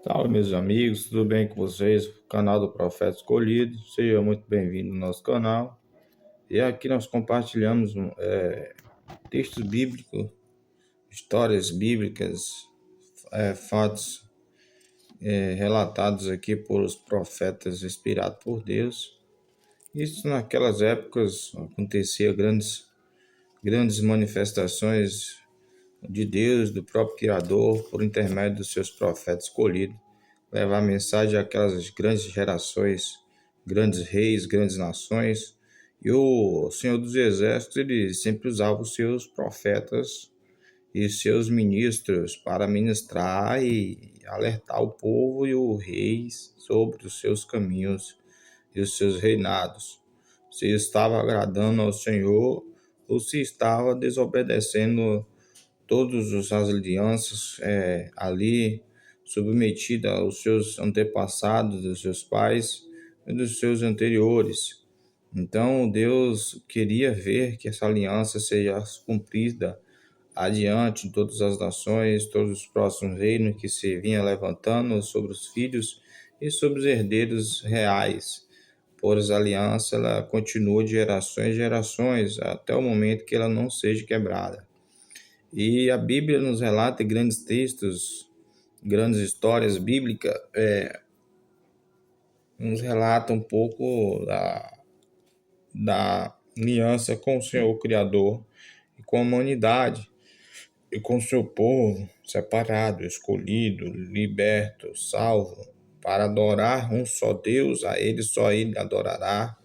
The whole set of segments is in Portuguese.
Salve, meus amigos, tudo bem com vocês? Canal do Profeta Escolhido, seja muito bem-vindo ao nosso canal. E aqui nós compartilhamos textos bíblicos, histórias bíblicas, fatos relatados aqui por os profetas inspirados por Deus. Isso naquelas épocas acontecia grandes manifestações de Deus, do próprio Criador, por intermédio dos seus profetas escolhidos, levar a mensagem àquelas grandes gerações, grandes reis, grandes nações. E o Senhor dos Exércitos, ele sempre usava os seus profetas e seus ministros para ministrar e alertar o povo e o rei sobre os seus caminhos e os seus reinados. Se estava agradando ao Senhor ou se estava desobedecendo todas as alianças ali submetida aos seus antepassados, dos seus pais e dos seus anteriores. Então Deus queria ver que essa aliança seja cumprida adiante em todas as nações, todos os próximos reinos que se vinha levantando sobre os filhos e sobre os herdeiros reais. Por essa aliança, ela continua de gerações em gerações, até o momento que ela não seja quebrada. E a Bíblia nos relata grandes textos, grandes histórias bíblicas, nos relata um pouco da aliança com o Senhor Criador e com a humanidade e com o seu povo separado, escolhido, liberto, salvo, para adorar um só Deus, a Ele só Ele adorará.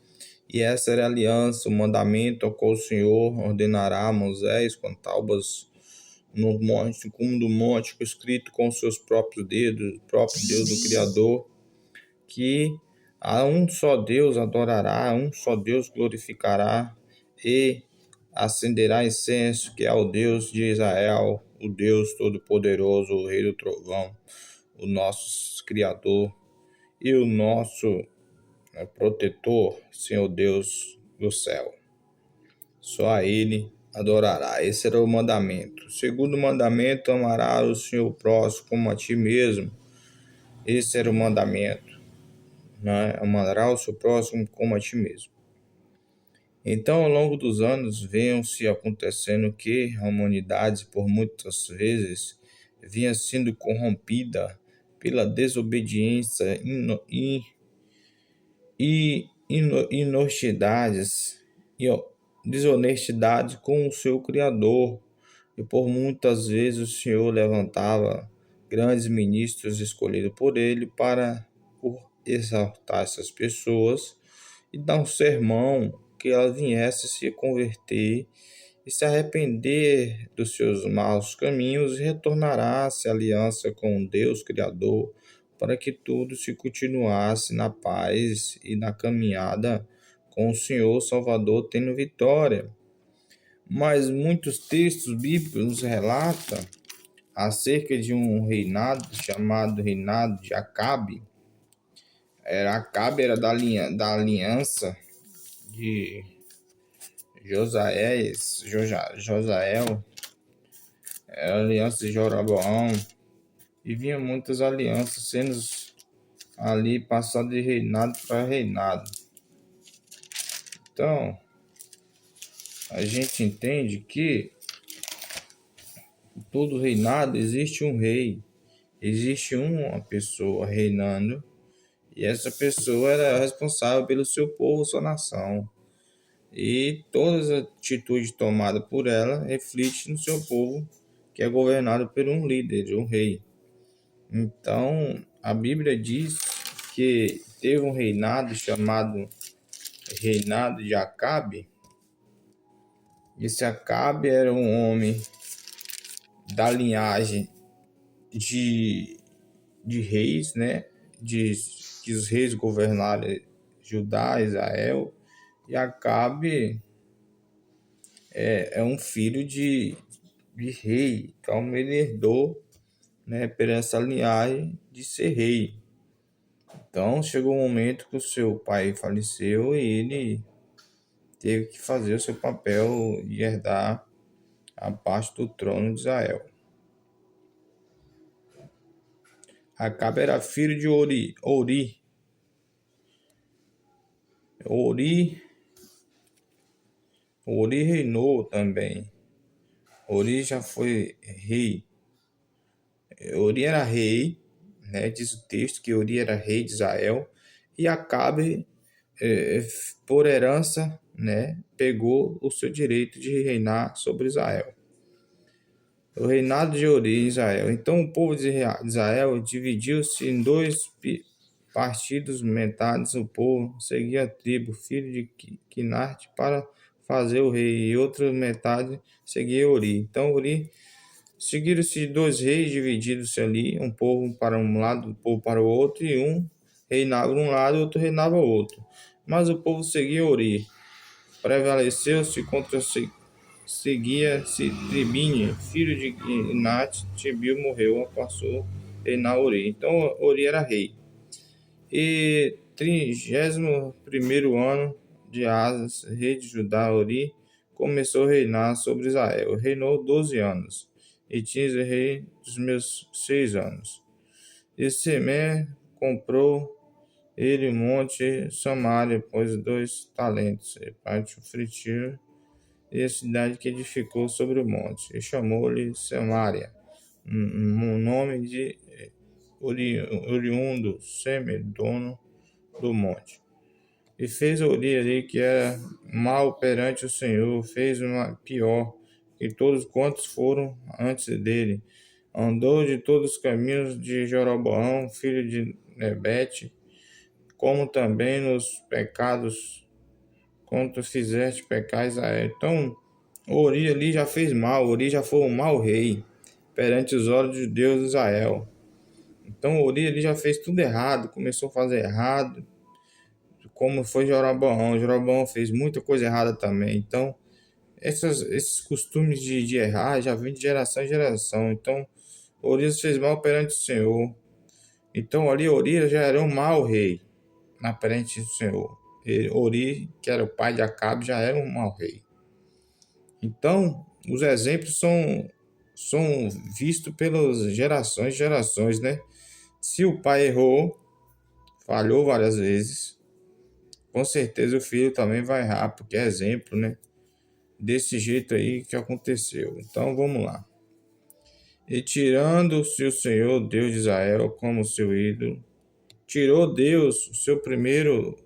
E essa era a aliança, o mandamento ao qual o Senhor ordenará a Moisés com tábuas no monte, cume do monte, escrito com seus próprios dedos, o próprio Deus do Criador, que a um só Deus adorará, a um só Deus glorificará e acenderá incenso, que é o Deus de Israel, o Deus Todo-Poderoso, o Rei do Trovão, o nosso Criador e o nosso protetor, Senhor Deus do céu. Só a Ele adorará. Esse era o mandamento. O segundo mandamento, amará o Senhor próximo como a ti mesmo. Esse era o mandamento, né? Amará o seu próximo como a ti mesmo. Então, ao longo dos anos, venham-se acontecendo que a humanidade, por muitas vezes, vinha sendo corrompida pela desobediência e inhonestidades e desonestidade com o seu Criador. E por muitas vezes o Senhor levantava grandes ministros escolhidos por ele para exaltar essas pessoas e dar um sermão que elas viessem se converter e se arrepender dos seus maus caminhos e retornará-se à aliança com Deus Criador, para que tudo se continuasse na paz e na caminhada com o Senhor Salvador tendo vitória. Mas muitos textos bíblicos nos relatam acerca de um reinado chamado reinado de Acabe. Acabe era da aliança de Josael, era a aliança de Jeroboão, e vinha muitas alianças sendo ali passado de reinado para reinado. Então, a gente entende que todo reinado existe um rei, existe uma pessoa reinando, e essa pessoa era responsável pelo seu povo, sua nação. E todas as atitudes tomadas por ela refletem no seu povo, que é governado por um líder, um rei. Então, a Bíblia diz que teve um reinado chamado reinado de Acabe. Esse Acabe era um homem da linhagem de reis, né? Que os reis governaram Judá, Israel, e Acabe é um filho de rei, então ele herdou, né, por essa linhagem de ser rei. Então chegou um momento que o seu pai faleceu e ele teve que fazer o seu papel de herdar a parte do trono de Israel. Acabe era filho de Ori. Ori reinou também. Ori já foi rei. Ori era rei, né? Diz o texto que Ori era rei de Israel. E Acabe, por herança, né, pegou o seu direito de reinar sobre Israel. O reinado de Ori em Israel. Então o povo de Israel dividiu-se em dois partidos. Metades o povo seguia a tribo, filho de Quinarte, para fazer o rei, e outra metade seguia Ori. Então Ori seguiram-se dois reis divididos ali, um povo para um lado, um povo para o outro, e um reinava um lado e outro reinava o outro. Mas o povo seguia Ori. Prevaleceu-se contra seguia-se Tribine, filho de Ginat. Tibil morreu, passou a reinar Ori. Então Ori era rei. E 31º ano de Asas, rei de Judá, Ori começou a reinar sobre Israel. Reinou 12 anos, e Tinze, rei dos meus 6 anos. E Semé comprou ele o monte Samaria, pois 2 talentos, e pátio Fritir, e a cidade que edificou sobre o monte, e chamou-lhe Samaria, um nome de oriundo, Seme, dono do monte. E fez Ori ali que era mal perante o Senhor, fez uma pior que todos quantos foram antes dele. Andou de todos os caminhos de Jeroboão, filho de Nebete, como também nos pecados quando fizeste pecar Israel. Então, Ori ali já fez mal, Ori já foi um mau rei perante os olhos de Deus de Israel. Então, Ori ali já fez tudo errado, começou a fazer errado, como foi Jeroboão. Jeroboão fez muita coisa errada também. Então, esses costumes de errar já vêm de geração em geração. Então, Urias fez mal perante o Senhor. Então, ali Urias já era um mau rei na perante do Senhor. E Uri, que era o pai de Acabe, já era um mau rei. Então, os exemplos são vistos pelas gerações, né? Se o pai errou, falhou várias vezes, com certeza o filho também vai errar, porque é exemplo, né? Desse jeito aí que aconteceu. Então vamos lá. E tirando-se o Senhor, Deus de Israel, como seu ídolo, tirou Deus, o seu primeiro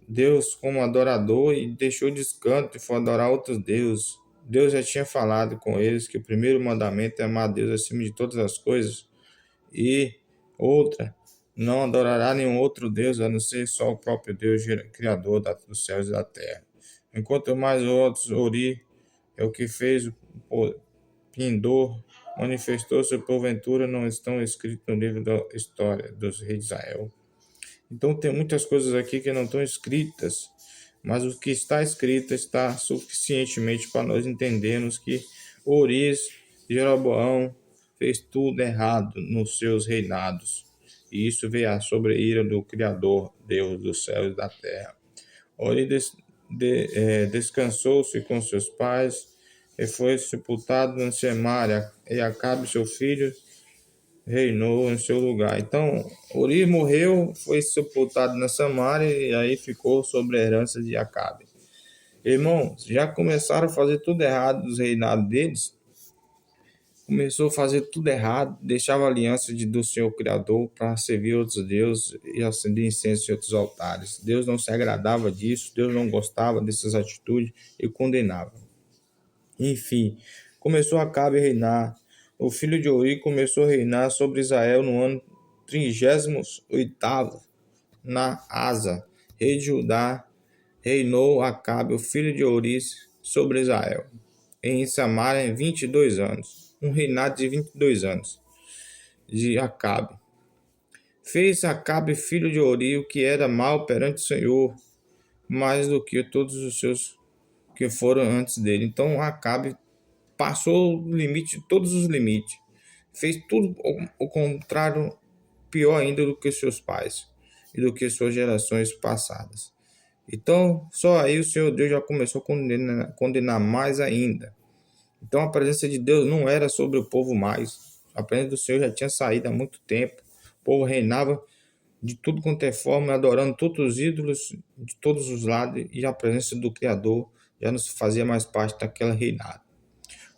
Deus, como adorador, e deixou descanso e foi adorar outros deuses. Deus já tinha falado com eles que o primeiro mandamento é amar a Deus acima de todas as coisas. E outra, não adorará nenhum outro Deus, a não ser só o próprio Deus, Criador dos céus e da terra. Enquanto mais outros, Ori é o que fez o Pindor, manifestou-se porventura, não estão escritos no livro da história dos reis de Israel. Então tem muitas coisas aqui que não estão escritas, mas o que está escrito está suficientemente para nós entendermos que Urias e Jeroboão fez tudo errado nos seus reinados. E isso veio sobre a ira do Criador, Deus dos céus e da terra. Urias descansou-se com seus pais e foi sepultado em Samaria, e Acabe, seu filho, reinou em seu lugar. Então, Uri morreu, foi sepultado na Samaria, e aí ficou sobre a herança de Acabe. Irmãos, já começaram a fazer tudo errado dos reinados deles. Começou a fazer tudo errado, deixava a aliança do Senhor Criador para servir outros deuses e acender incenso em outros altares. Deus não se agradava disso, Deus não gostava dessas atitudes e condenava. Enfim, começou Acabe a reinar. O filho de Uri começou a reinar sobre Israel no ano 38º, na Asa, rei de Judá. Reinou Acabe, o filho de Uri, sobre Israel, em Samaria, 22 anos. Um reinado de 22 anos de Acabe. Fez Acabe, filho de Uri, o que era mal perante o Senhor, mais do que todos os seus que foram antes dele. Então Acabe passou o limite, todos os limites. Fez tudo o contrário, pior ainda do que seus pais e do que suas gerações passadas. Então, só aí o Senhor Deus já começou a condenar mais ainda. Então, a presença de Deus não era sobre o povo mais. A presença do Senhor já tinha saído há muito tempo. povo reinava de tudo quanto é forma, adorando todos os ídolos de todos os lados, e a presença do Criador já não se fazia mais parte daquela reinado.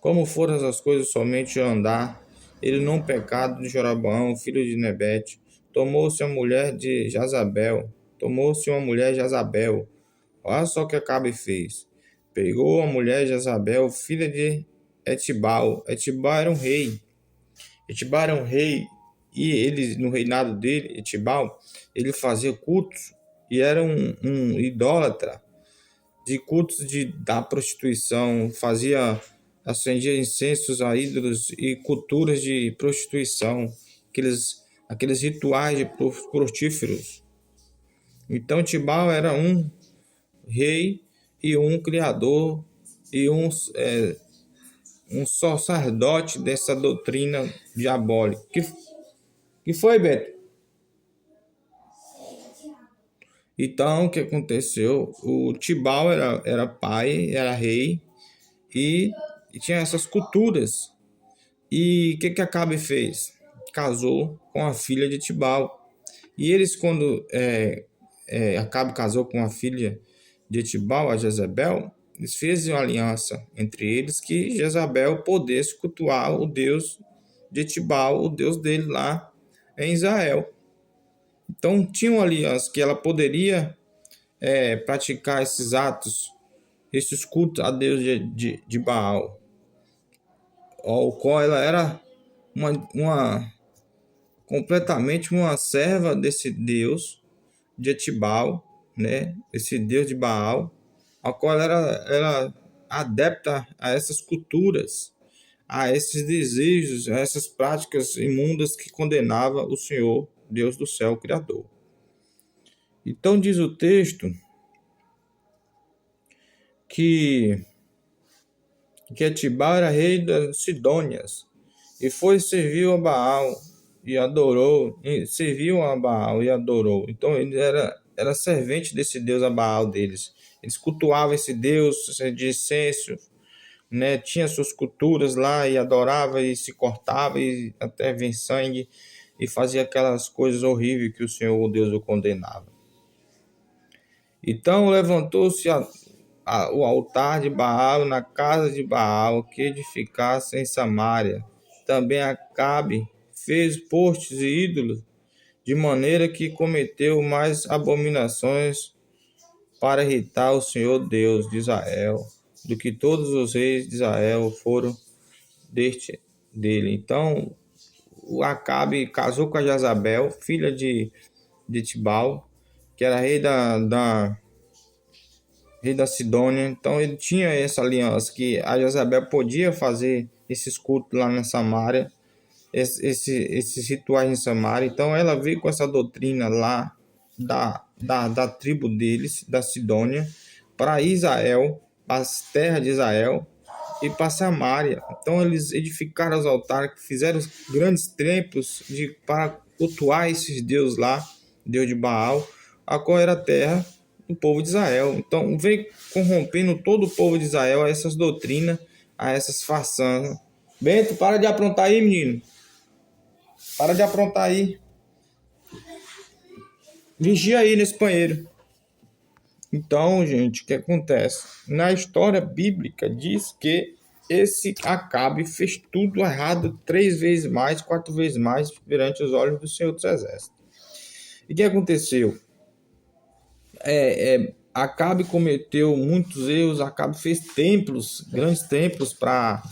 Como foram as coisas somente andar, ele não pecado de Jeroboão, filho de Nebete, tomou-se a mulher de Jazabel, olha só o que Acabe fez. Pegou a mulher de Jezabel, filha de Etibal. Etibal era um rei. E ele, no reinado dele, Etibal, ele fazia cultos e era um idólatra de cultos da prostituição, acendia incensos a ídolos e culturas de prostituição, aqueles rituais de frutíferos. Então Tibal era um rei e um criador e um sacerdote dessa doutrina diabólica. Que foi, Beto? Então, o que aconteceu? O Tibal era pai, era rei e tinha essas culturas. E o que Acabe fez? Casou com a filha de Tibal. E eles, quando Acabe casou com a filha de Etibal, a Jezabel, eles fizeram uma aliança entre eles que Jezabel pudesse cultuar o Deus de Etibal, o Deus dele lá em Israel. Então tinha uma aliança que ela poderia praticar esses atos, esses cultos a Deus de Baal, ao qual ela era completamente uma serva desse Deus de Etibal, né? Esse Deus de Baal, a qual era adepta a essas culturas, a esses desejos, a essas práticas imundas que condenava o Senhor, Deus do céu, Criador. Então diz o texto que Etibal era rei das Sidônias e serviu a Baal e adorou, Então ele era servente desse Deus a Baal deles. Eles cultuavam esse Deus de incenso, né? Tinha suas culturas lá e adorava e se cortava e até vem sangue e fazia aquelas coisas horríveis que o Senhor, o Deus, o condenava. Então levantou-se o altar de Baal na casa de Baal que edificasse em Samaria. Também Acabe fez postes e ídolos, de maneira que cometeu mais abominações para irritar o Senhor Deus de Israel, do que todos os reis de Israel foram dele. Então, o Acabe casou com a Jezabel, filha de Tibal, que era rei da Sidônia. Então ele tinha essa aliança que a Jezabel podia fazer esses cultos lá na Samaria, esses rituais em Samaria. Então ela veio com essa doutrina lá da tribo deles, da Sidônia, para Israel, para as terras de Israel e para Samaria. Então eles edificaram os altares, fizeram grandes templos para cultuar esses deuses lá, Deus de Baal, a qual era a terra do povo de Israel. Então veio corrompendo todo o povo de Israel a essas doutrinas, a essas façanhas. Bento, para de aprontar aí, menino. Para de aprontar aí. Vigia aí nesse banheiro. Então, gente, o que acontece? Na história bíblica diz que esse Acabe fez tudo errado 3 vezes mais, 4 vezes mais perante os olhos do Senhor dos Exércitos. E o que aconteceu? Acabe cometeu muitos erros. Acabe fez templos, grandes templos para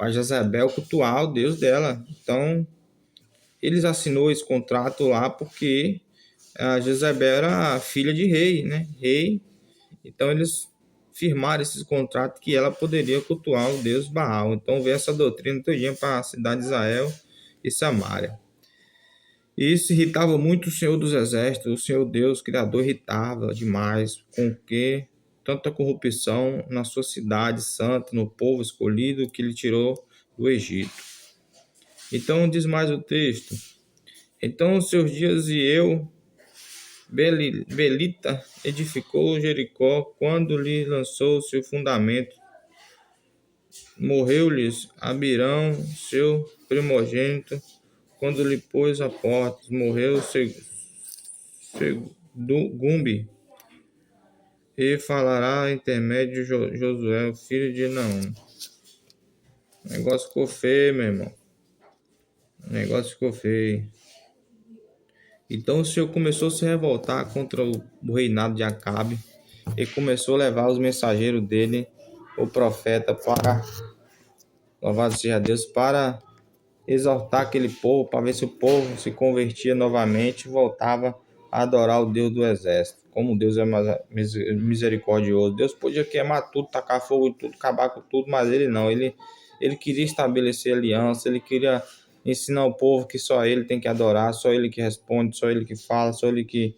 Jezabel cultuar o Deus dela. Então, eles assinou esse contrato lá porque a Jezabel era filha de rei, né? Rei. Então, eles firmaram esse contrato que ela poderia cultuar o Deus Baal. Então, veio essa doutrina todinha para a cidade de Israel e Samaria. E isso irritava muito o Senhor dos Exércitos, o Senhor Deus, Criador, irritava demais com que tanta corrupção na sua cidade santa, no povo escolhido que ele tirou do Egito. Então diz mais o texto: então os seus dias e eu, Belita, edificou Jericó quando lhe lançou seu fundamento. Morreu-lhes Abirão, seu primogênito, quando lhe pôs a portas, morreu Gumbi, e falará intermédio de Josué, o filho de Naum. O negócio ficou feio, meu irmão. O negócio ficou feio. Então o Senhor começou a se revoltar contra o reinado de Acabe e começou a levar os mensageiros dele, o profeta, para, louvado seja Deus, para exortar aquele povo, para ver se o povo se convertia novamente e voltava a adorar o Deus do exército. Como Deus é misericordioso. Deus podia queimar tudo, tacar fogo em tudo, acabar com tudo, mas ele não. Ele queria estabelecer aliança, ele queria ensinar o povo que só ele tem que adorar, só ele que responde, só ele que fala, só ele que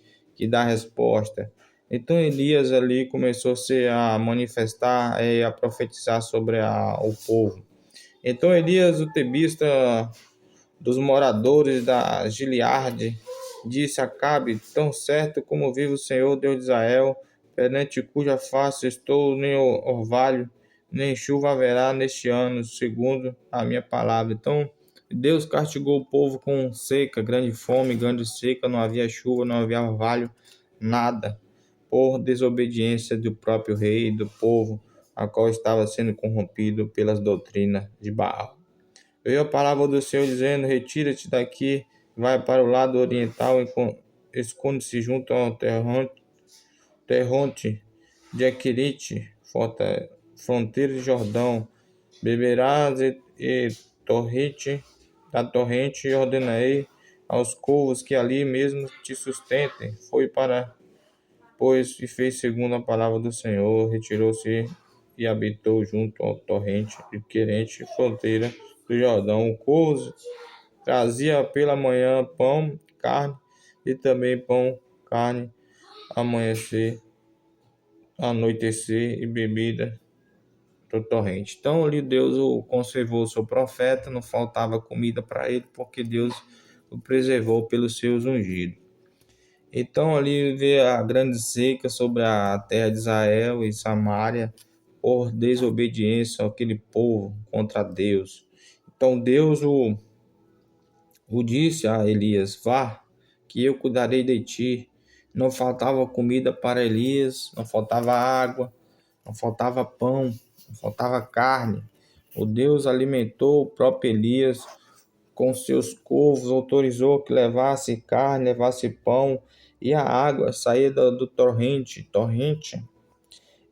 dá a resposta. Então Elias ali começou-se a manifestar e a profetizar sobre o povo. Então Elias, o tebista dos moradores da Gileade, disse a Acabe: tão certo como vive o Senhor Deus de Israel, perante cuja face estou, nem orvalho, nem chuva haverá neste ano, segundo a minha palavra. Então Deus castigou o povo com seca, grande fome, grande seca, não havia chuva, não havia orvalho, nada, por desobediência do próprio rei e do povo, a qual estava sendo corrompido pelas doutrinas de Baal. Veio a palavra do Senhor dizendo: retira-te daqui, vai para o lado oriental e esconde-se junto ao terronte de Aquirite, fronteira de Jordão. Beberás e da torrente, e ordenei aos corvos que ali mesmo te sustentem. Foi para, pois, e fez segundo a palavra do Senhor, retirou-se e habitou junto ao torrente de Querente, fronteira do Jordão. O corvo trazia pela manhã pão, carne, e também pão, carne, amanhecer, anoitecer e bebida do torrente. Então ali Deus o conservou o seu profeta, não faltava comida para ele, porque Deus o preservou pelos seus ungidos. Então ali vê a grande seca sobre a terra de Israel e Samaria, por desobediência àquele povo contra Deus. Então Deus o disse a Elias: vá, que eu cuidarei de ti. Não faltava comida para Elias, não faltava água, não faltava pão, não faltava carne. O Deus alimentou o próprio Elias com seus corvos, autorizou que levasse carne, levasse pão, e a água saía do torrente. Torrente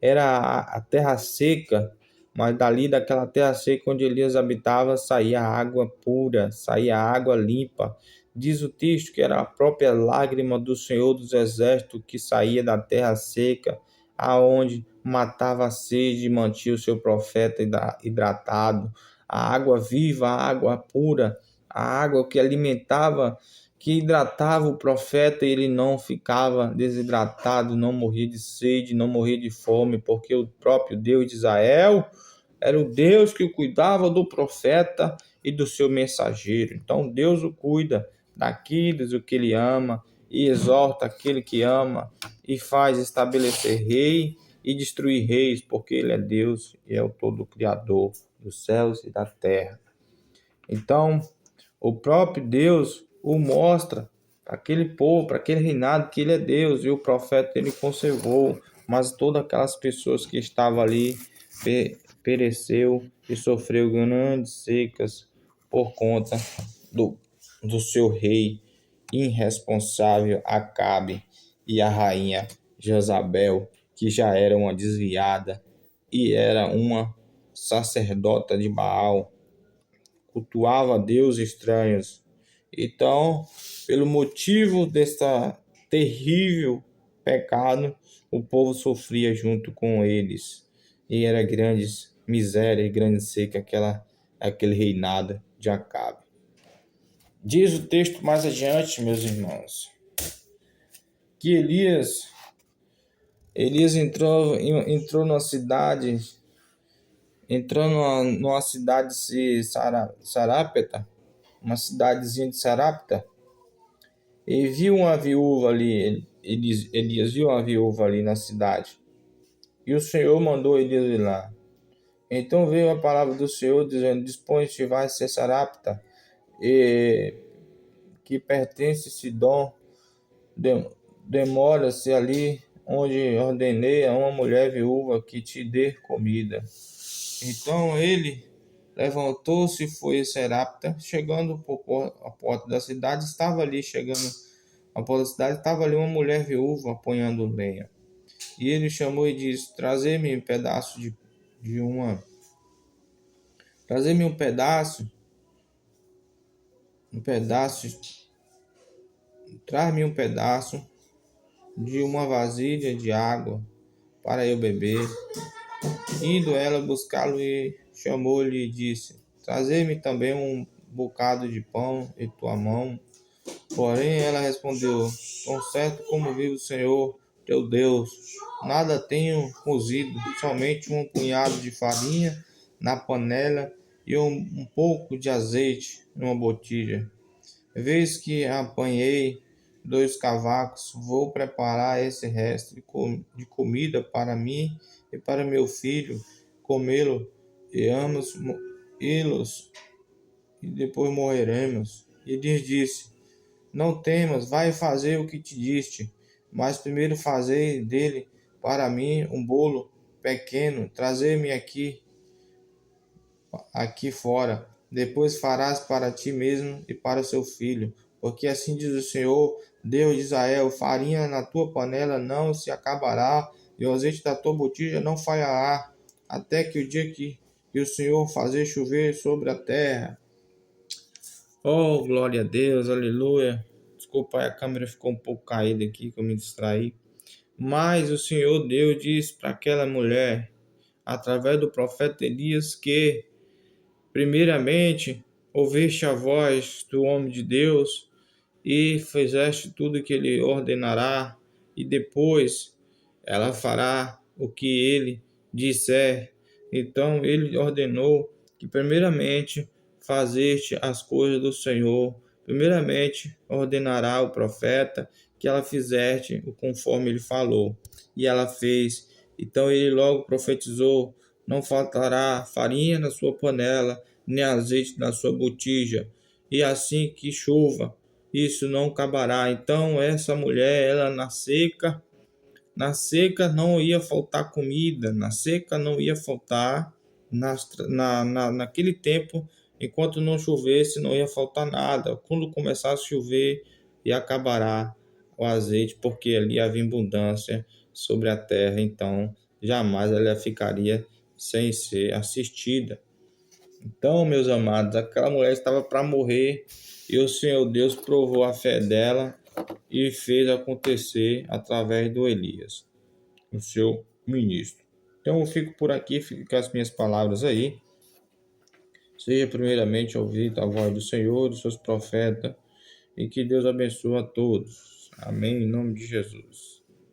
era a terra seca, mas dali daquela terra seca onde Elias habitava saía água pura, saía água limpa. Diz o texto que era a própria lágrima do Senhor dos Exércitos que saía da terra seca, aonde matava a sede e mantinha o seu profeta hidratado. A água viva, a água pura, a água que alimentava, que hidratava o profeta, e ele não ficava desidratado, não morria de sede, não morria de fome, porque o próprio Deus de Israel era o Deus que cuidava do profeta e do seu mensageiro. Então Deus o cuida daqueles o que ele ama, e exorta aquele que ama, e faz estabelecer rei e destruir reis, porque ele é Deus e é o todo criador dos céus e da terra. Então o próprio Deus o mostra para aquele povo, para aquele reinado, que ele é Deus, e o profeta ele conservou, mas todas aquelas pessoas que estavam ali pereceu e sofreu grandes secas por conta do seu rei irresponsável Acabe e a rainha Jezabel, que já era uma desviada e era uma sacerdota de Baal, cultuava deuses estranhos. Então, pelo motivo desta terrível pecado, o povo sofria junto com eles, e era grande miséria e grande seca aquele reinado de Acabe. Diz o texto mais adiante, meus irmãos, que Elias entrou numa cidade, numa cidade de Sarapta, uma cidadezinha de Sarapta, e viu uma viúva ali. Elias viu uma viúva ali na cidade, e o Senhor mandou Elias ir lá. Então veio a palavra do Senhor dizendo: dispõe-te, vai a Sarapta, e que pertence a Sidom, demora-se ali onde ordenei a uma mulher viúva que te dê comida. Então ele levantou-se e foi a Serapta. Chegando à porta da cidade, estava ali uma mulher viúva apanhando lenha. E ele chamou e disse: Trazei-me um pedaço de uma. Trazei-me um pedaço. Traz-me um pedaço de uma vasilha de água para eu beber. Indo ela buscá-lo e chamou-lhe e disse: Trazei-me também um bocado de pão em tua mão. Porém ela respondeu: Tão certo como vive o Senhor teu Deus, nada tenho cozido, somente um punhado de farinha na panela e um pouco de azeite numa botija. Vez que apanhei 2 cavacos, vou preparar esse resto de comida para mim e para meu filho, comê-lo e los e depois morreremos. E lhes disse: Não temas, vai fazer o que te diste, mas primeiro fazei dele para mim um bolo pequeno, trazei-me aqui fora. Depois farás para ti mesmo e para seu filho, porque assim diz o Senhor, Deus de Israel: farinha na tua panela não se acabará, e o azeite da tua botija não falhará, até que o dia que o Senhor fazer chover sobre a terra. Oh, glória a Deus, aleluia. Desculpa, a câmera ficou um pouco caída aqui, que eu me distraí. Mas o Senhor Deus disse para aquela mulher, através do profeta Elias, que primeiramente ouviste a voz do homem de Deus e fizeste tudo o que ele ordenará, e depois ela fará o que ele disser. Então ele ordenou que primeiramente fazeste as coisas do Senhor, primeiramente ordenará o profeta que ela fizeste o conforme ele falou, e ela fez. Então ele logo profetizou: não faltará farinha na sua panela, nem azeite na sua botija, e assim que chova, isso não acabará. Então essa mulher, ela na seca não ia faltar comida, na seca não ia faltar, naquele tempo, enquanto não chovesse, não ia faltar nada. Quando começasse a chover, ia acabará o azeite, porque ali havia abundância sobre a terra, então jamais ela ficaria sem ser assistida. Então, meus amados, aquela mulher estava para morrer e o Senhor Deus provou a fé dela e fez acontecer através do Elias, o seu ministro. Então eu fico por aqui, fico com as minhas palavras aí. Seja primeiramente ouvido a voz do Senhor, dos seus profetas, e que Deus abençoe a todos. Amém, em nome de Jesus.